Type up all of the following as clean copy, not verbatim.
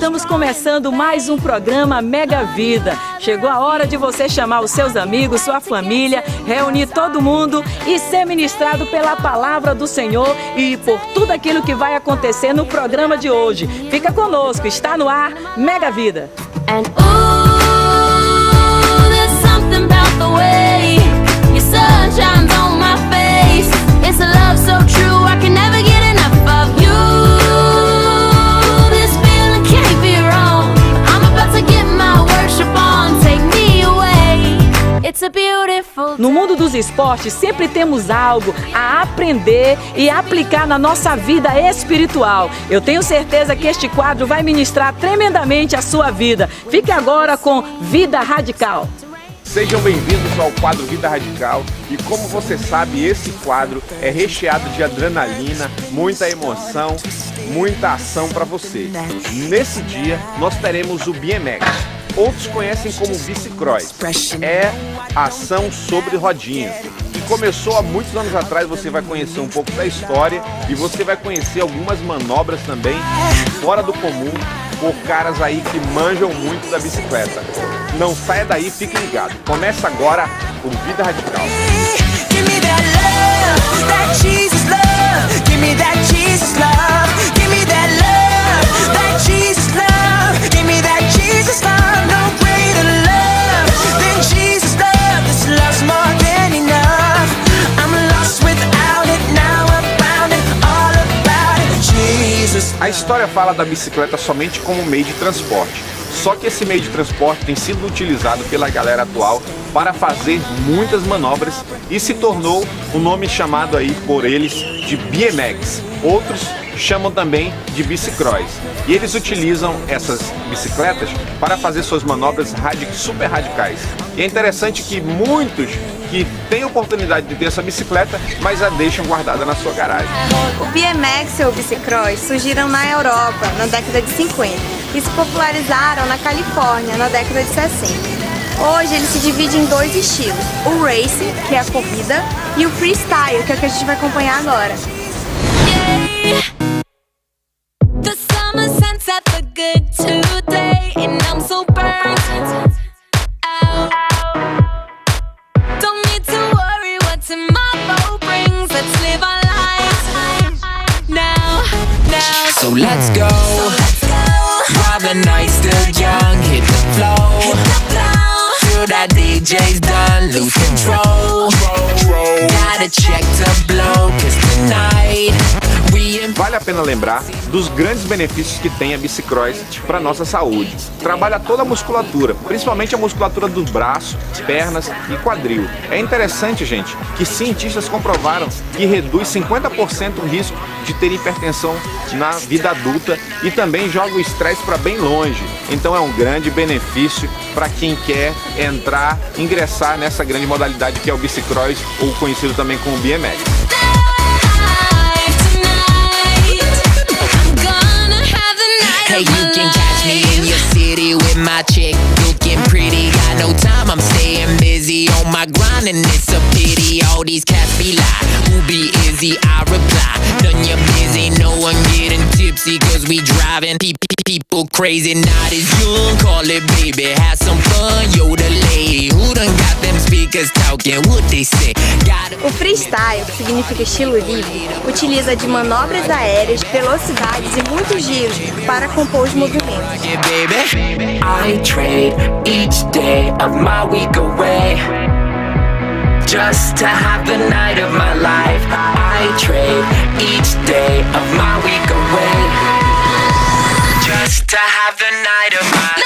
Estamos começando mais um programa Mega Vida. Chegou a hora de você chamar os seus amigos, sua família, reunir todo mundo e ser ministrado pela palavra do Senhor e por tudo aquilo que vai acontecer no programa de hoje. Fica conosco, está no ar Mega Vida. And ooh, there's something about the way your sun shines on my face. It's a love so true, I can never get enough of you. This feeling can't be wrong. I'm about to get my worship on. Take me away. It's a beautiful day. No mundo dos esportes, sempre temos algo a aprender e aplicar na nossa vida espiritual. Eu tenho certeza que este quadro vai ministrar tremendamente a sua vida. Fique agora com Vida Radical. Sejam bem-vindos ao quadro Vida Radical e como você sabe, esse quadro é recheado de adrenalina, muita emoção, muita ação para você. Nesse dia, nós teremos o BMX. Outros conhecem como bicicross. É ação sobre rodinhas. E começou há muitos anos atrás, você vai conhecer um pouco da história e você vai conhecer algumas manobras também fora do comum por caras aí que manjam muito da bicicleta. Não saia daí, fique ligado. Começa agora o Vida Radical. Give me that love, that Jesus love. Give me that Jesus love. Give me that love, that Jesus love. Give me that Jesus love. No greater love than Jesus love. This love's more than enough. I'm lost without it, now I found it, all about it, Jesus. A história fala da bicicleta somente como meio de transporte. Só que esse meio de transporte tem sido utilizado pela galera atual para fazer muitas manobras e se tornou um nome chamado aí por eles de BMX. Outros chamam também de bicicross. E eles utilizam essas bicicletas para fazer suas manobras super radicais. E é interessante que muitos que têm a oportunidade de ter essa bicicleta, mas a deixam guardada na sua garagem. O BMX ou bicicross surgiram na Europa na década de 50 e se popularizaram na Califórnia na década de 60. Hoje ele se divide em dois estilos, o racing, que é a corrida, e o freestyle, que é o que a gente vai acompanhar agora. The summer sunset look good today, and I'm so burnt out. Don't need to worry what tomorrow brings. Let's live our lives now. So let's go. While the night's still young, hit the flow. Till that DJ's done, lose control. Gotta check to blow, 'cause tonight we in. Vale a pena lembrar dos grandes benefícios que tem a bicicross para nossa saúde. Trabalha toda a musculatura, principalmente a musculatura dos braços, pernas e quadril. É interessante, gente, que cientistas comprovaram que reduz 50% o risco de ter hipertensão na vida adulta e também joga o estresse para bem longe. Então é um grande benefício para quem quer ingressar nessa grande modalidade que é o bicicross, ou conhecido também como BMX. Hey, you can catch me in your city with my chick looking pretty. Got no time, I'm staying busy on my grind, and it's a pity. All these cats be like, who be Izzy? I reply, done you busy, no one getting tipsy, 'cause we driving people crazy. Not as young, call it baby, have some fun, yo delay. Who done got them speakers talking, what they say? O freestyle, que significa estilo livre, utiliza de manobras aéreas, velocidades e muitos giros para compor os movimentos. Yeah, baby. I trade each day of my week away just to have the night of my life. I trade each day of my week away just to have the night of my life.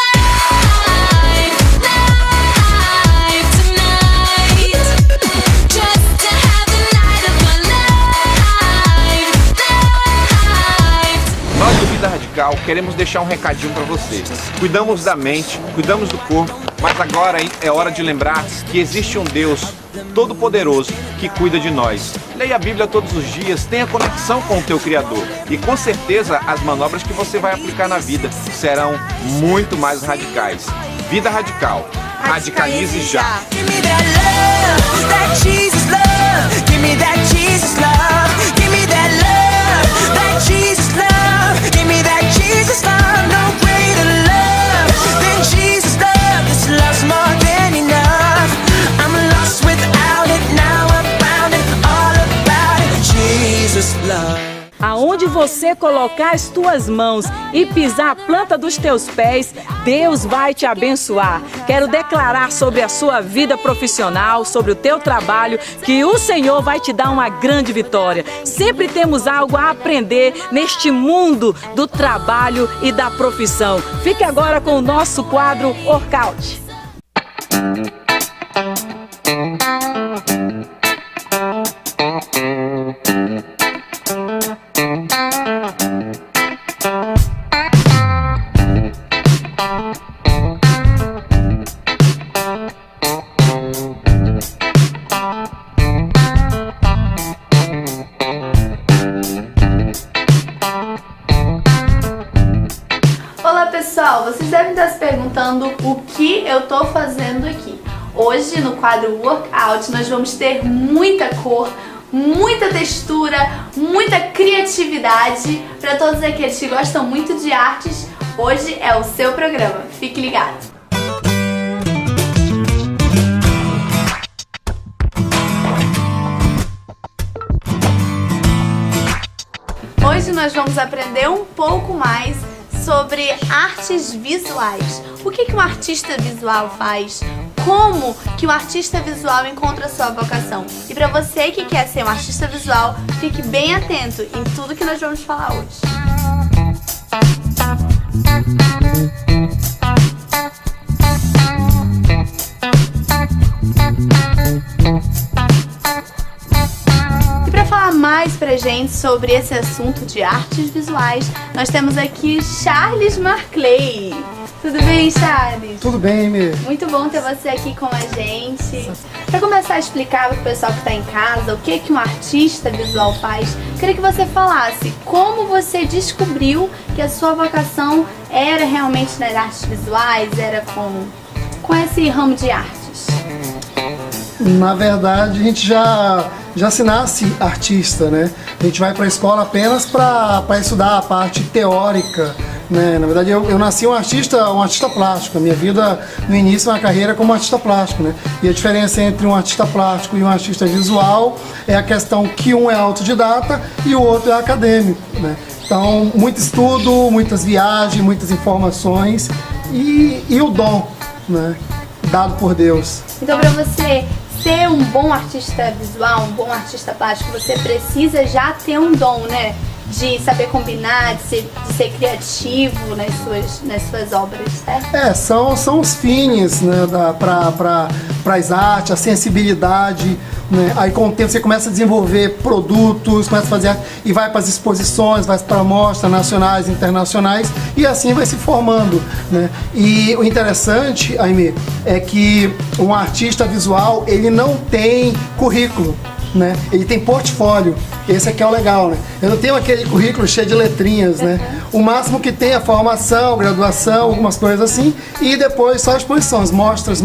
Nós do Vida Radical queremos deixar um recadinho para você. Cuidamos da mente, cuidamos do corpo, mas agora é hora de lembrar que existe um Deus Todo-Poderoso que cuida de nós. Leia a Bíblia todos os dias, tenha conexão com o teu Criador e com certeza as manobras que você vai aplicar na vida serão muito mais radicais. Vida Radical. Radicalize já! Give me that love, that Jesus love. Give me that Jesus love. Give me that love, that Jesus love. Give me that Jesus love. No greater Aonde você colocar as tuas mãos e pisar a planta dos teus pés, Deus vai te abençoar. Quero declarar sobre a sua vida profissional, sobre o teu trabalho, que o Senhor vai te dar uma grande vitória. Sempre temos algo a aprender neste mundo do trabalho e da profissão. Fique agora com o nosso quadro Workout. Olá pessoal, vocês devem estar se perguntando o que eu tô fazendo aqui. Hoje no quadro Workout nós vamos ter muita cor, muita textura, muita criatividade para todos aqueles que gostam muito de artes. Hoje é o seu programa, fique ligado! Hoje nós vamos aprender um pouco mais sobre artes visuais. O que um artista visual faz? Como que o artista visual encontra a sua vocação? E para você que quer ser um artista visual, fique bem atento em tudo que nós vamos falar hoje. E para falar mais pra gente sobre esse assunto de artes visuais, nós temos aqui Charles Marclay. Tudo bem, Charles? Tudo bem, Amy? Muito bom ter você aqui com a gente. Para começar a explicar para o pessoal que está em casa o que um artista visual faz, queria que você falasse como você descobriu que a sua vocação era realmente nas artes visuais, era com esse ramo de artes. Na verdade, a gente já se nasce artista, né? A gente vai para a escola apenas para estudar a parte teórica, né? Na verdade, eu nasci um artista plástico. A minha vida, no início, é uma carreira como artista plástico, né? E a diferença entre um artista plástico e um artista visual é a questão que um é autodidata e o outro é acadêmico, né? Então, muito estudo, muitas viagens, muitas informações e o dom, né? Dado por Deus. Então, para você ser um bom artista visual, um bom artista plástico, você precisa já ter um dom, né? De saber combinar, de ser criativo nas suas obras, certo? São os fins, né, para as artes, a sensibilidade, né? Aí com o tempo você começa a desenvolver produtos, começa a fazer arte, e vai para as exposições, vai para mostras nacionais, internacionais, e assim vai se formando, né? E o interessante, Aimee, é que um artista visual, ele não tem currículo, né? Ele tem portfólio. Esse aqui é o legal, né? Eu não tenho aquele currículo cheio de letrinhas, né? O máximo que tem é formação, graduação, algumas coisas assim, e depois só exposições, mostras,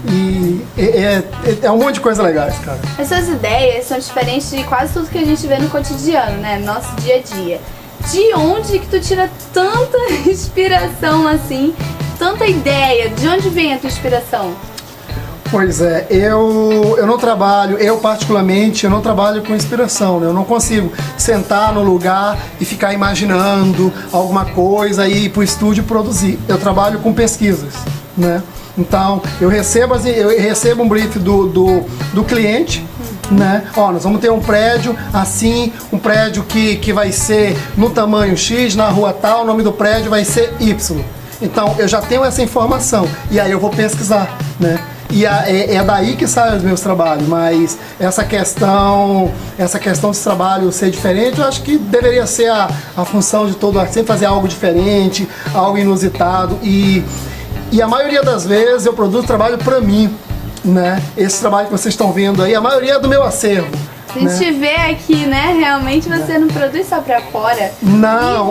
e é um monte de coisa legais, cara. As suas ideias são diferentes de quase tudo que a gente vê no cotidiano, né? No nosso dia a dia. De onde que tu tira tanta inspiração assim, tanta ideia? De onde vem a tua inspiração? Pois é, eu não trabalho, particularmente, eu não trabalho com inspiração, né? Eu não consigo sentar no lugar e ficar imaginando alguma coisa e ir pro estúdio produzir. Eu trabalho com pesquisas, né? Então, eu recebo um brief do cliente, né? Ó, nós vamos ter um prédio assim, um prédio que vai ser no tamanho X, na rua tal, o nome do prédio vai ser Y. Então, eu já tenho essa informação e aí eu vou pesquisar, né? E é daí que saem os meus trabalhos, mas essa questão desse trabalho ser diferente, eu acho que deveria ser a função de todo artista, sempre fazer algo diferente, algo inusitado, e a maioria das vezes eu produzo trabalho para mim, né? Esse trabalho que vocês estão vendo aí, a maioria é do meu acervo. A gente vê aqui, né? Realmente você não produz só pra fora. Não,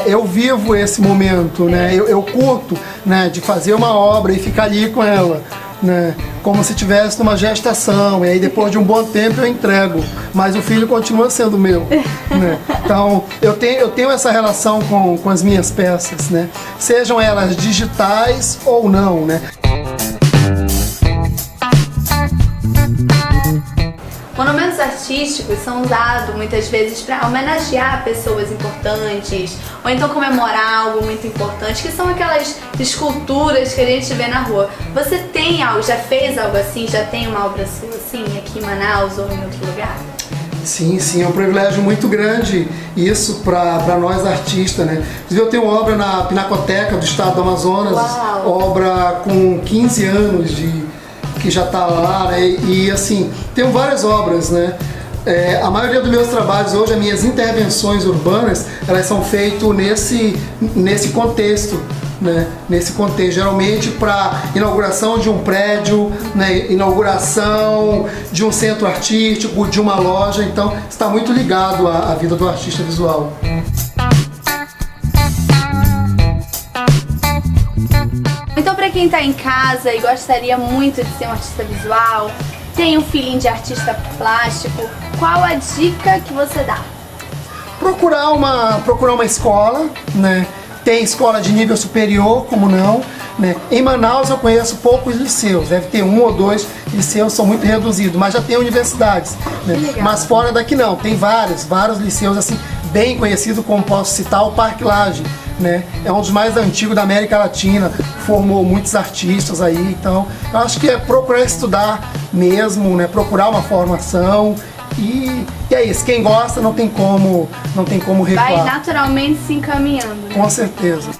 eu vivo esse momento, né? Eu curto, né, de fazer uma obra e ficar ali com ela, né? Como se estivesse numa gestação, e aí depois de um bom tempo eu entrego, mas o filho continua sendo meu, né? Então eu tenho essa relação com as minhas peças, né? Sejam elas digitais ou não, né? Monumentos artísticos artísticos são usados muitas vezes para homenagear pessoas importantes, ou então comemorar algo muito importante, que são aquelas esculturas que a gente vê na rua. Você tem algo, já fez algo assim? Já tem uma obra sua assim, aqui em Manaus ou em outro lugar? Sim, é um privilégio muito grande isso para nós artistas, né? Eu tenho obra na Pinacoteca do Estado do Amazonas, obra com 15 anos que já está lá, né? E assim, tenho várias obras, né? A maioria dos meus trabalhos hoje, as minhas intervenções urbanas, elas são feitas nesse contexto, né? Nesse contexto, geralmente para inauguração de um prédio, né? Inauguração de um centro artístico, de uma loja, então está muito ligado à vida do artista visual. Então, para quem está em casa e gostaria muito de ser um artista visual, tem um filhinho de artista plástico, qual a dica que você dá? Procurar uma escola, né? Tem escola de nível superior, como não, né? Em Manaus eu conheço poucos liceus, deve ter 1 ou 2 liceus, são muito reduzidos, mas já tem universidades, né? Mas fora daqui não, tem vários liceus assim, bem conhecidos, como posso citar o Parque Lage, né? É um dos mais antigos da América Latina, formou muitos artistas aí, então eu acho que é procurar estudar mesmo, né? Procurar uma formação e é isso, quem gosta não tem como recuar. Vai naturalmente se encaminhando. Com certeza.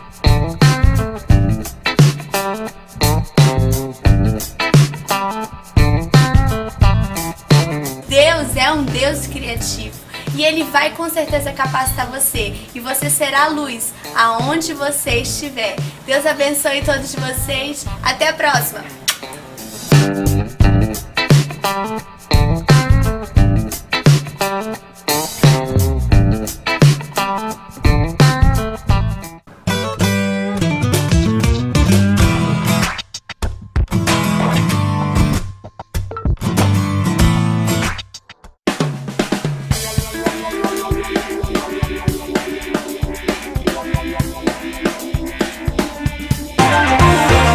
Deus é um Deus criativo e Ele vai com certeza capacitar você e você será luz aonde você estiver. Deus abençoe todos vocês. Até a próxima!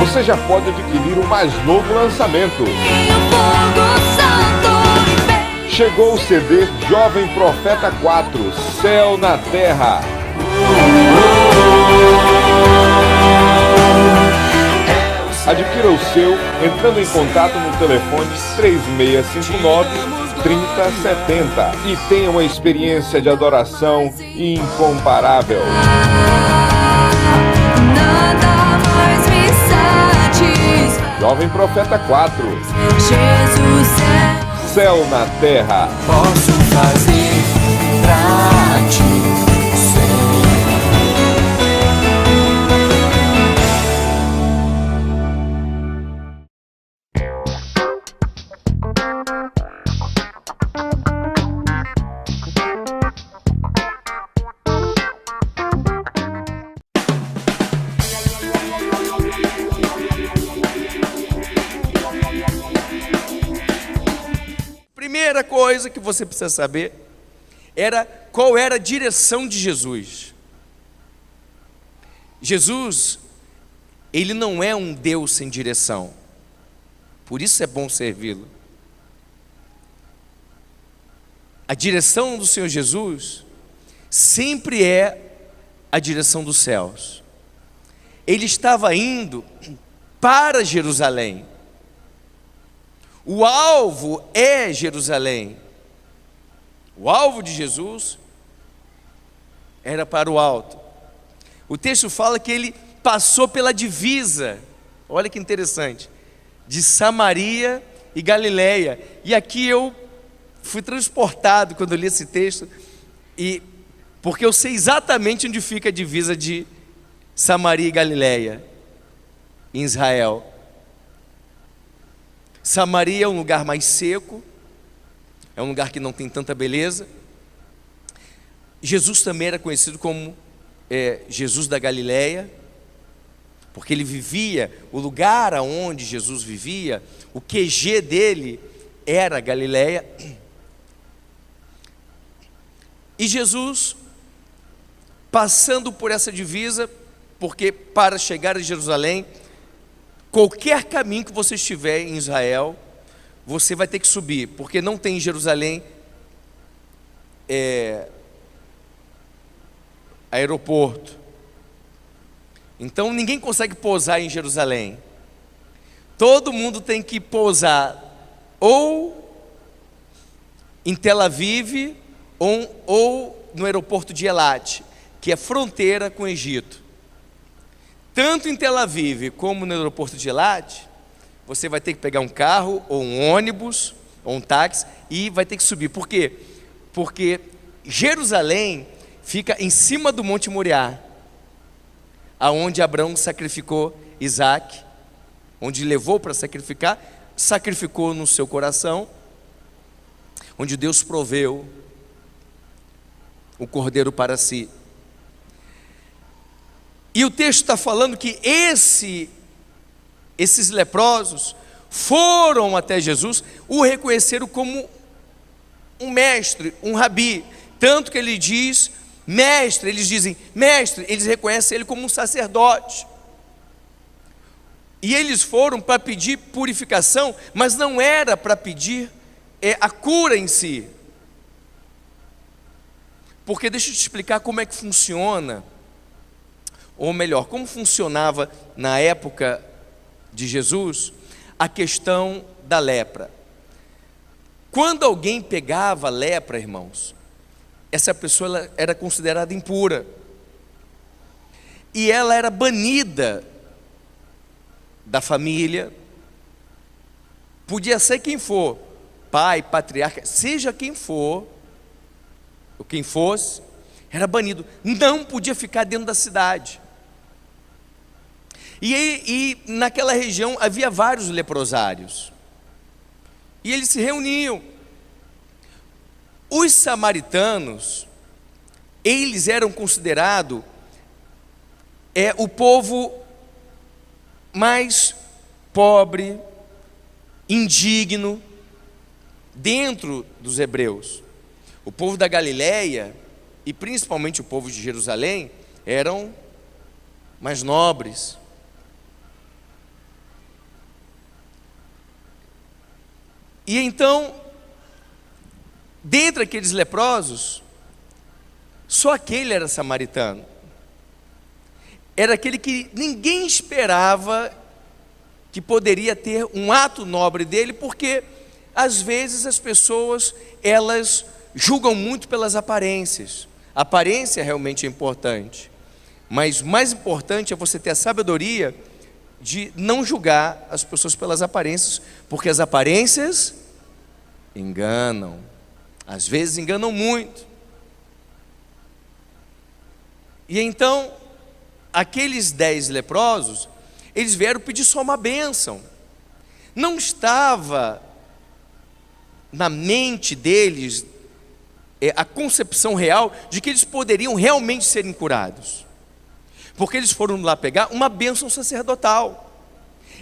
Você já pode adquirir o mais novo lançamento. Chegou o CD Jovem Profeta 4, Céu na Terra. Adquira o seu entrando em contato no telefone 3659-3070 e tenha uma experiência de adoração incomparável. Jovem Profeta 4, Céu na Terra. Posso fazer pra ti, Primeira coisa que você precisa saber era qual era a direção de Jesus. Jesus, ele não é um Deus sem direção. Por isso é bom servi-lo. A direção do Senhor Jesus sempre é a direção dos céus. Ele estava indo para Jerusalém. O alvo é Jerusalém. O alvo de Jesus era para o alto. O texto fala que ele passou pela divisa, olha que interessante, de Samaria e Galileia. E aqui eu fui transportado quando eu li esse texto, porque eu sei exatamente onde fica a divisa de Samaria e Galileia, em Israel. Samaria é um lugar mais seco, é um lugar que não tem tanta beleza. Jesus também era conhecido como Jesus da Galileia, porque ele vivia, o lugar onde Jesus vivia, o QG dele era Galileia. E Jesus, passando por essa divisa, porque para chegar a Jerusalém, qualquer caminho que você estiver em Israel, você vai ter que subir, porque não tem em Jerusalém aeroporto. Então ninguém consegue pousar em Jerusalém. Todo mundo tem que pousar ou em Tel Aviv ou no aeroporto de Eilat, que é fronteira com o Egito. Tanto em Tel Aviv como no aeroporto de Eilat, você vai ter que pegar um carro ou um ônibus ou um táxi e vai ter que subir. Por quê? Porque Jerusalém fica em cima do Monte Moriá, aonde Abraão sacrificou Isaac, onde levou para sacrificar, sacrificou no seu coração, onde Deus proveu o cordeiro para si. E o texto está falando que esses leprosos foram até Jesus, o reconheceram como um mestre, um rabi, tanto que ele diz mestre, eles dizem mestre, eles reconhecem ele como um sacerdote. E eles foram para pedir purificação, mas não era para pedir a cura em si. Porque deixa eu te explicar como é que funciona, ou melhor, como funcionava na época de Jesus a questão da lepra. Quando alguém pegava lepra, irmãos, essa pessoa ela era considerada impura. E ela era banida da família. Podia ser quem for, pai, patriarca, seja quem for, ou quem fosse, era banido. Não podia ficar dentro da cidade. E naquela região havia vários leprosários. E eles se reuniam. Os samaritanos, eles eram considerados o povo mais pobre, indigno, dentro dos hebreus. O povo da Galileia, e principalmente o povo de Jerusalém, eram mais nobres. E então, dentre aqueles leprosos, só aquele era samaritano. Era aquele que ninguém esperava que poderia ter um ato nobre dele, porque às vezes as pessoas, elas julgam muito pelas aparências. A aparência realmente é importante, mas mais importante é você ter a sabedoria de não julgar as pessoas pelas aparências, porque as aparências enganam, às vezes enganam muito. E então, aqueles 10 leprosos, eles vieram pedir só uma bênção. Não estava na mente deles a concepção real de que eles poderiam realmente serem curados, porque eles foram lá pegar uma bênção sacerdotal.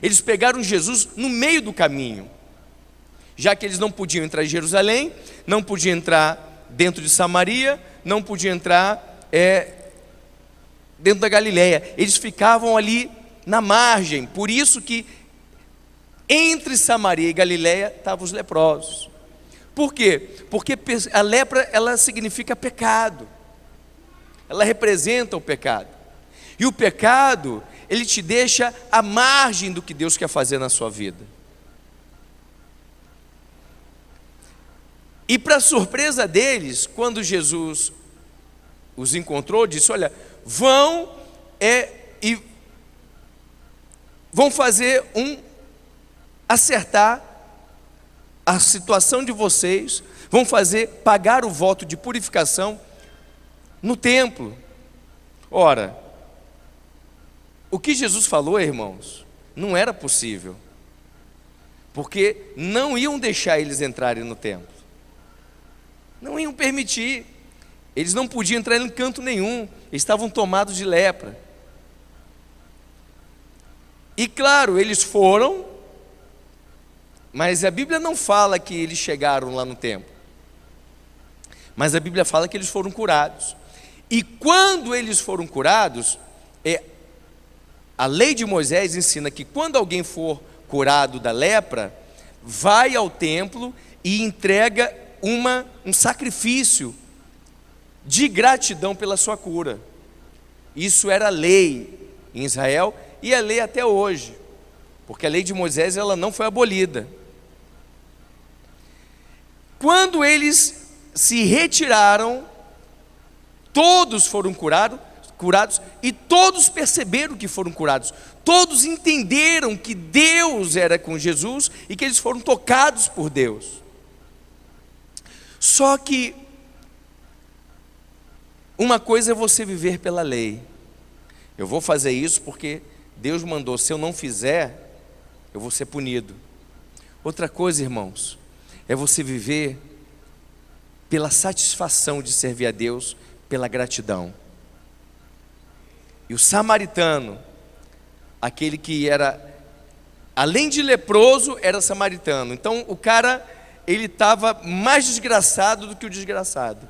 Eles pegaram Jesus no meio do caminho, já que eles não podiam entrar em Jerusalém, não podiam entrar dentro de Samaria, não podiam entrar dentro da Galileia. Eles ficavam ali na margem. Por isso que entre Samaria e Galileia estavam os leprosos. Por quê? Porque a lepra, ela significa pecado. Ela representa o pecado. E o pecado, ele te deixa à margem do que Deus quer fazer na sua vida. E para surpresa deles, quando Jesus os encontrou, disse: olha, vão fazer acertar a situação de vocês, vão pagar o voto de purificação no templo. Ora, o que Jesus falou, irmãos, não era possível, porque não iam deixar eles entrarem no templo, não iam permitir, eles não podiam entrar em canto nenhum, eles estavam tomados de lepra. E claro, eles foram, mas a Bíblia não fala que eles chegaram lá no templo, mas a Bíblia fala que eles foram curados. E quando eles foram curados, a lei de Moisés ensina que quando alguém for curado da lepra, vai ao templo e entrega um sacrifício de gratidão pela sua cura. Isso era lei em Israel e é lei até hoje, porque a lei de Moisés ela não foi abolida. Quando eles se retiraram, todos foram curados e todos perceberam que foram curados. Todos entenderam que Deus era com Jesus e que eles foram tocados por Deus. Só que uma coisa é você viver pela lei. Eu vou fazer isso porque Deus mandou. Se eu não fizer, eu vou ser punido. Outra coisa, irmãos, é você viver pela satisfação de servir a Deus, pela gratidão. E o samaritano, aquele que era, além de leproso, era samaritano. Então o cara, ele estava mais desgraçado do que o desgraçado.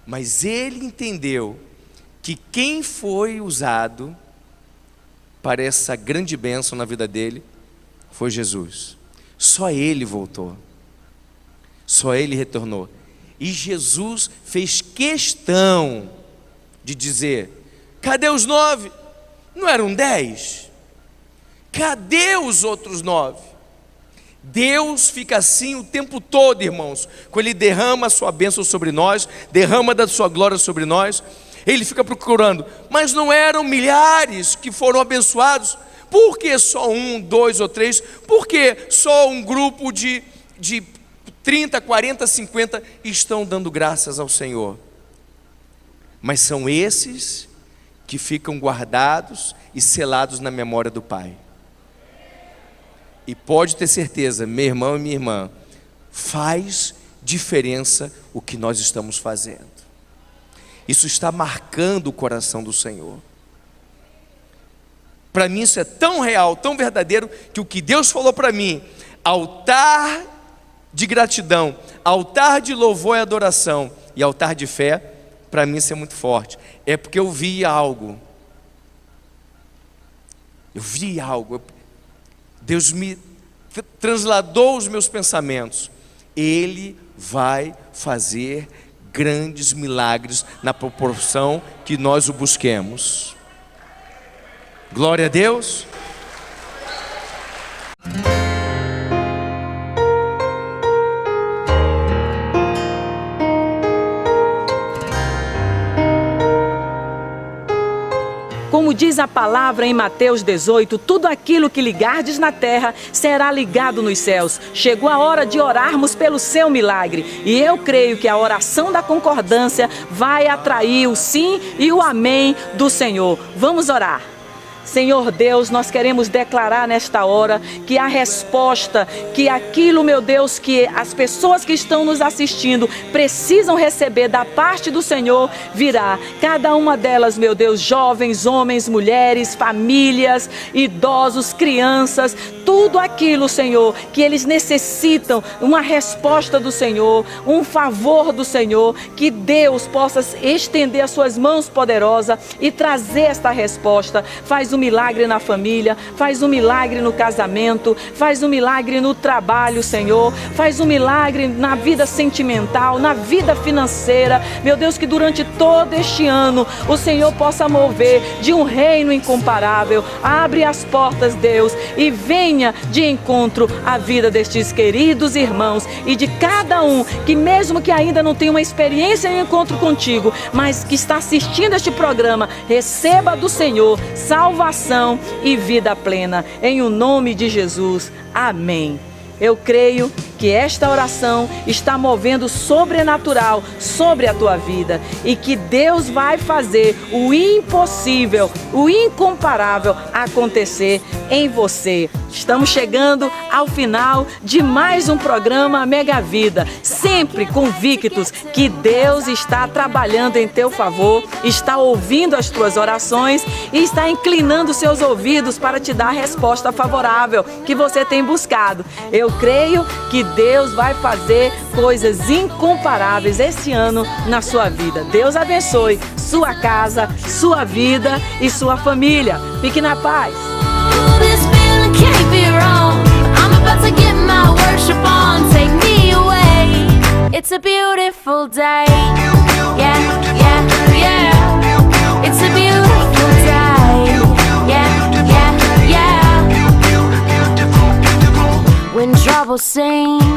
Mas ele entendeu que quem foi usado para essa grande bênção na vida dele foi Jesus. Só ele voltou. Só ele retornou. E Jesus fez questão de dizer: cadê os 9? Não eram 10? Cadê os outros 9? Deus fica assim o tempo todo, irmãos. Quando Ele derrama a sua bênção sobre nós, derrama da sua glória sobre nós, Ele fica procurando. Mas não eram milhares que foram abençoados? Por que só 1, 2 ou 3? Por que só um grupo de 30, 40, 50 estão dando graças ao Senhor? Mas são esses que ficam guardados e selados na memória do Pai. E pode ter certeza, meu irmão e minha irmã, faz diferença o que nós estamos fazendo. Isso está marcando o coração do Senhor. Para mim isso é tão real, tão verdadeiro, que o que Deus falou para mim, altar de gratidão, altar de louvor e adoração e altar de fé, para mim isso é muito forte. É porque eu vi algo. Deus me transladou os meus pensamentos. Ele vai fazer grandes milagres na proporção que nós o busquemos. Glória a Deus. Como diz a palavra em Mateus 18, tudo aquilo que ligardes na terra será ligado nos céus. Chegou a hora de orarmos pelo seu milagre. E eu creio que a oração da concordância vai atrair o sim e o amém do Senhor. Vamos orar. Senhor Deus, nós queremos declarar nesta hora que a resposta, que aquilo, meu Deus, que as pessoas que estão nos assistindo precisam receber da parte do Senhor, virá. Cada uma delas, meu Deus, jovens, homens, mulheres, famílias, idosos, crianças, tudo aquilo, Senhor, que eles necessitam, uma resposta do Senhor, um favor do Senhor, que Deus possa estender as suas mãos poderosas e trazer esta resposta. Faz um milagre na família, faz um milagre no casamento, faz um milagre no trabalho, Senhor, faz um milagre na vida sentimental, na vida financeira, meu Deus, que durante todo este ano o Senhor possa mover de um reino incomparável. Abre as portas, Deus, e venha de encontro à vida destes queridos irmãos e de cada um que, mesmo que ainda não tenha uma experiência em encontro contigo, mas que está assistindo este programa, receba do Senhor salvação e vida plena, em o nome de Jesus, amém. Eu creio que esta oração está movendo o sobrenatural sobre a tua vida e que Deus vai fazer o impossível, o incomparável acontecer em você. Estamos chegando ao final de mais um programa Mega Vida, sempre convictos que Deus está trabalhando em teu favor, está ouvindo as tuas orações e está inclinando seus ouvidos para te dar a resposta favorável que você tem buscado. Eu creio que Deus vai fazer coisas incomparáveis esse ano na sua vida. Deus abençoe sua casa, sua vida e sua família. Fique na paz. It's a beautiful day. trouble sing.